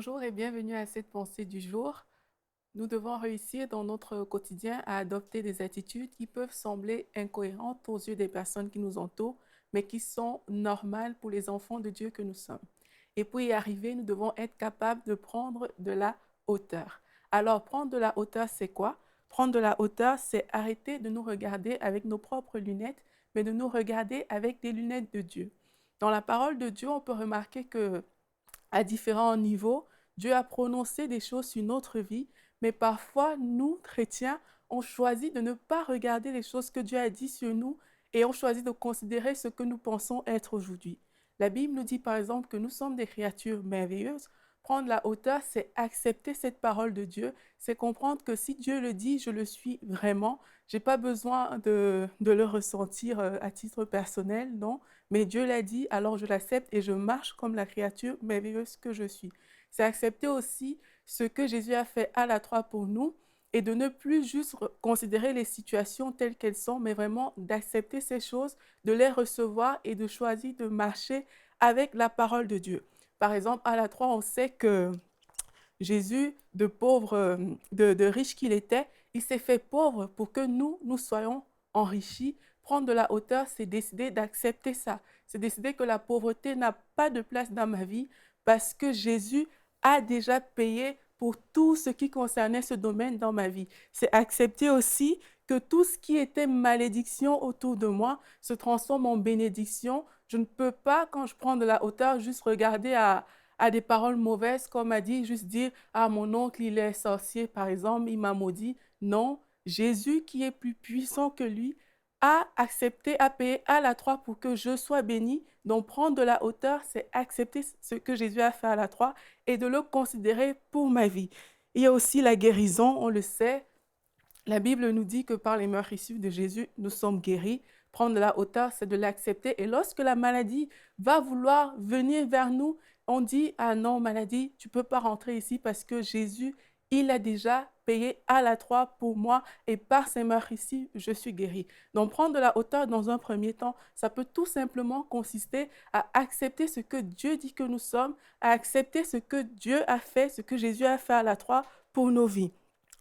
Bonjour et bienvenue à cette pensée du jour. Nous devons réussir dans notre quotidien à adopter des attitudes qui peuvent sembler incohérentes aux yeux des personnes qui nous entourent, mais qui sont normales pour les enfants de Dieu que nous sommes. Et pour y arriver, nous devons être capables de prendre de la hauteur. Alors, prendre de la hauteur, c'est quoi? Prendre de la hauteur, c'est arrêter de nous regarder avec nos propres lunettes, mais de nous regarder avec des lunettes de Dieu. Dans la parole de Dieu, on peut remarquer que à différents niveaux, Dieu a prononcé des choses sur notre vie, mais parfois, nous, chrétiens, on choisit de ne pas regarder les choses que Dieu a dit sur nous et on choisit de considérer ce que nous pensons être aujourd'hui. La Bible nous dit par exemple que nous sommes des créatures merveilleuses. Prendre la hauteur, c'est accepter cette parole de Dieu, c'est comprendre que si Dieu le dit, je le suis vraiment. Je n'ai pas besoin de le ressentir à titre personnel, non, mais Dieu l'a dit, alors je l'accepte et je marche comme la créature merveilleuse que je suis. C'est accepter aussi ce que Jésus a fait à la croix pour nous et de ne plus juste considérer les situations telles qu'elles sont, mais vraiment d'accepter ces choses, de les recevoir et de choisir de marcher avec la parole de Dieu. Par exemple, à la croix, on sait que Jésus, de pauvre, de riche qu'il était, il s'est fait pauvre pour que nous soyons enrichis. Prendre de la hauteur, c'est décider d'accepter ça. C'est décider que la pauvreté n'a pas de place dans ma vie parce que Jésus a déjà payé pour tout ce qui concernait ce domaine dans ma vie. C'est accepter aussi que tout ce qui était malédiction autour de moi se transforme en bénédiction. Je ne peux pas, quand je prends de la hauteur, juste regarder à des paroles mauvaises, comme a dit, juste dire, ah, mon oncle, il est sorcier, par exemple, il m'a maudit. Non, Jésus, qui est plus puissant que lui, a accepté, a payé à la croix pour que je sois béni. Donc, prendre de la hauteur, c'est accepter ce que Jésus a fait à la croix et de le considérer pour ma vie. Il y a aussi la guérison, on le sait. La Bible nous dit que par les meurtrissures de Jésus, nous sommes guéris. Prendre de la hauteur, c'est de l'accepter. Et lorsque la maladie va vouloir venir vers nous, on dit, ah non, maladie, tu ne peux pas rentrer ici parce que Jésus, il a déjà payé à la croix pour moi et par ses meurtrissures, je suis guéri. Donc, prendre de la hauteur dans un premier temps, ça peut tout simplement consister à accepter ce que Dieu dit que nous sommes, à accepter ce que Dieu a fait, ce que Jésus a fait à la croix pour nos vies.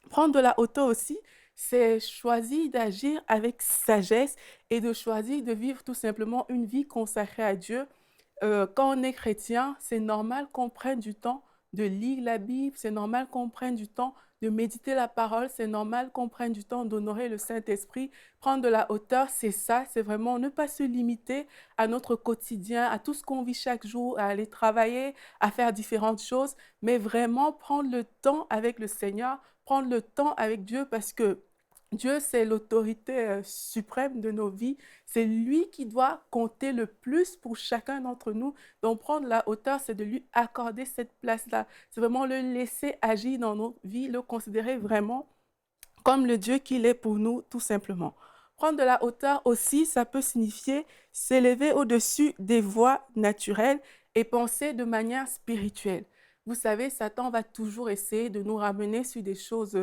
Prendre de la hauteur aussi, c'est choisir d'agir avec sagesse et de choisir de vivre tout simplement une vie consacrée à Dieu. Quand on est chrétien, c'est normal qu'on prenne du temps de lire la Bible, c'est normal qu'on prenne du temps de méditer la parole, c'est normal qu'on prenne du temps d'honorer le Saint-Esprit. Prendre de la hauteur, c'est ça, c'est vraiment ne pas se limiter à notre quotidien, à tout ce qu'on vit chaque jour, à aller travailler, à faire différentes choses, mais vraiment prendre le temps avec le Seigneur, prendre le temps avec Dieu parce que Dieu, c'est l'autorité suprême de nos vies. C'est lui qui doit compter le plus pour chacun d'entre nous. Donc, prendre la hauteur, c'est de lui accorder cette place-là. C'est vraiment le laisser agir dans nos vies, le considérer vraiment comme le Dieu qu'il est pour nous, tout simplement. Prendre de la hauteur aussi, ça peut signifier s'élever au-dessus des voies naturelles et penser de manière spirituelle. Vous savez, Satan va toujours essayer de nous ramener sur des choses,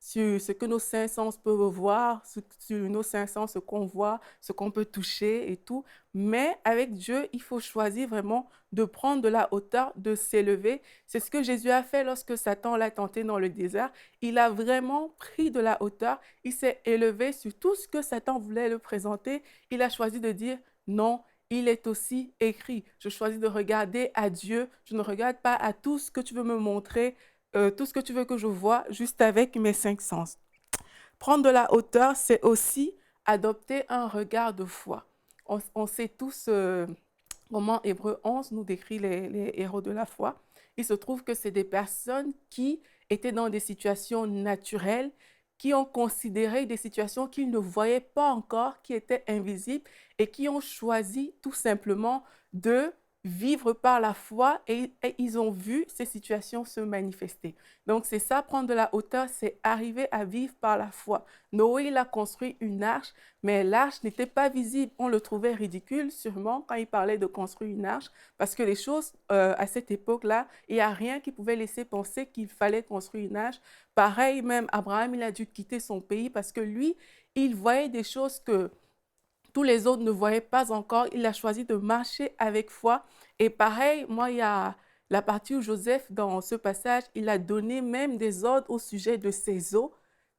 sur ce que nos cinq sens peuvent voir, sur nos cinq sens, ce qu'on voit, ce qu'on peut toucher et tout. Mais avec Dieu, il faut choisir vraiment de prendre de la hauteur, de s'élever. C'est ce que Jésus a fait lorsque Satan l'a tenté dans le désert. Il a vraiment pris de la hauteur, il s'est élevé sur tout ce que Satan voulait le présenter. Il a choisi de dire non, il est aussi écrit. Je choisis de regarder à Dieu, je ne regarde pas à tout ce que tu veux me montrer, tout ce que tu veux que je vois, juste avec mes cinq sens. Prendre de la hauteur, c'est aussi adopter un regard de foi. On sait tous comment Hébreu 11 nous décrit les héros de la foi. Il se trouve que c'est des personnes qui étaient dans des situations naturelles, qui ont considéré des situations qu'ils ne voyaient pas encore, qui étaient invisibles et qui ont choisi tout simplement de vivre par la foi et ils ont vu ces situations se manifester. Donc c'est ça, prendre de la hauteur, c'est arriver à vivre par la foi. Noé, il a construit une arche, mais l'arche n'était pas visible. On le trouvait ridicule, sûrement, quand il parlait de construire une arche, parce que les choses, à cette époque-là, il n'y a rien qui pouvait laisser penser qu'il fallait construire une arche. Pareil, même Abraham, il a dû quitter son pays parce que lui, il voyait des choses que tous les autres ne voyaient pas encore. Il a choisi de marcher avec foi. Et pareil, moi, il y a la partie où Joseph, dans ce passage, il a donné même des ordres au sujet de ses os,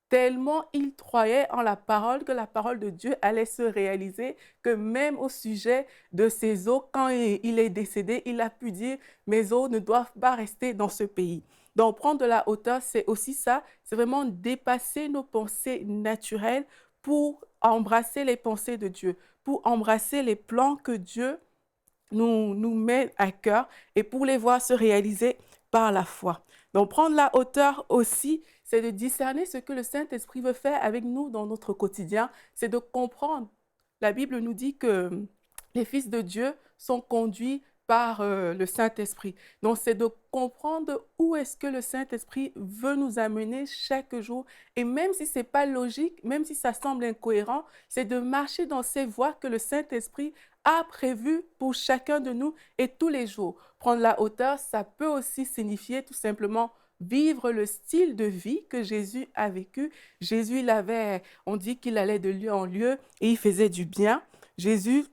tellement il croyait en la parole, que la parole de Dieu allait se réaliser, que même au sujet de ses os, quand il est décédé, il a pu dire, mes os ne doivent pas rester dans ce pays. Donc, prendre de la hauteur, c'est aussi ça, c'est vraiment dépasser nos pensées naturelles pour embrasser les pensées de Dieu, pour embrasser les plans que Dieu nous met à cœur et pour les voir se réaliser par la foi. Donc, prendre la hauteur aussi, c'est de discerner ce que le Saint-Esprit veut faire avec nous dans notre quotidien, c'est de comprendre. La Bible nous dit que les fils de Dieu sont conduits par le Saint-Esprit. Donc, c'est de comprendre où est-ce que le Saint-Esprit veut nous amener chaque jour. Et même si ce n'est pas logique, même si ça semble incohérent, c'est de marcher dans ces voies que le Saint-Esprit a prévues pour chacun de nous et tous les jours. Prendre la hauteur, ça peut aussi signifier tout simplement vivre le style de vie que Jésus a vécu. Jésus, on dit qu'il allait de lieu en lieu et il faisait du bien. Jésus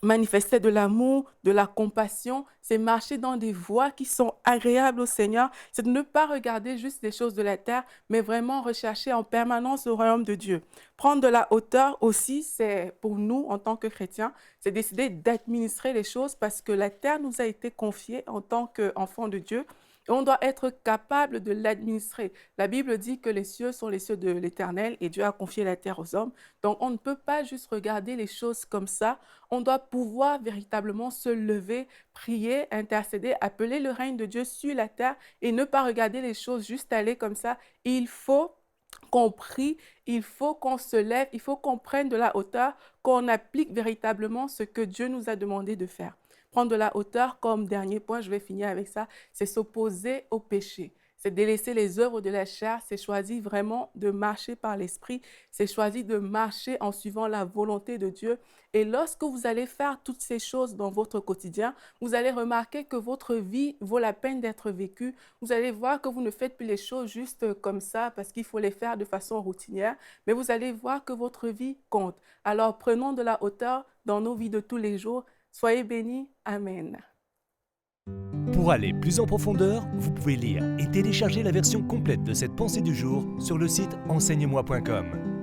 manifestait de l'amour, de la compassion, c'est marcher dans des voies qui sont agréables au Seigneur, c'est de ne pas regarder juste les choses de la terre, mais vraiment rechercher en permanence le royaume de Dieu. Prendre de la hauteur aussi, c'est pour nous, en tant que chrétiens, c'est décider d'administrer les choses parce que la terre nous a été confiée en tant qu'enfants de Dieu. Et on doit être capable de l'administrer. La Bible dit que les cieux sont les cieux de l'Éternel et Dieu a confié la terre aux hommes. Donc, on ne peut pas juste regarder les choses comme ça. On doit pouvoir véritablement se lever, prier, intercéder, appeler le règne de Dieu sur la terre et ne pas regarder les choses juste aller comme ça. Il faut qu'on prie, il faut qu'on se lève, il faut qu'on prenne de la hauteur, qu'on applique véritablement ce que Dieu nous a demandé de faire. Prendre de la hauteur, comme dernier point, je vais finir avec ça, c'est s'opposer au péché. C'est délaisser les œuvres de la chair, c'est choisir vraiment de marcher par l'esprit, c'est choisir de marcher en suivant la volonté de Dieu. Et lorsque vous allez faire toutes ces choses dans votre quotidien, vous allez remarquer que votre vie vaut la peine d'être vécue. Vous allez voir que vous ne faites plus les choses juste comme ça parce qu'il faut les faire de façon routinière, mais vous allez voir que votre vie compte. Alors prenons de la hauteur dans nos vies de tous les jours. Soyez bénis. Amen. Pour aller plus en profondeur, vous pouvez lire et télécharger la version complète de cette pensée du jour sur le site enseigne-moi.com.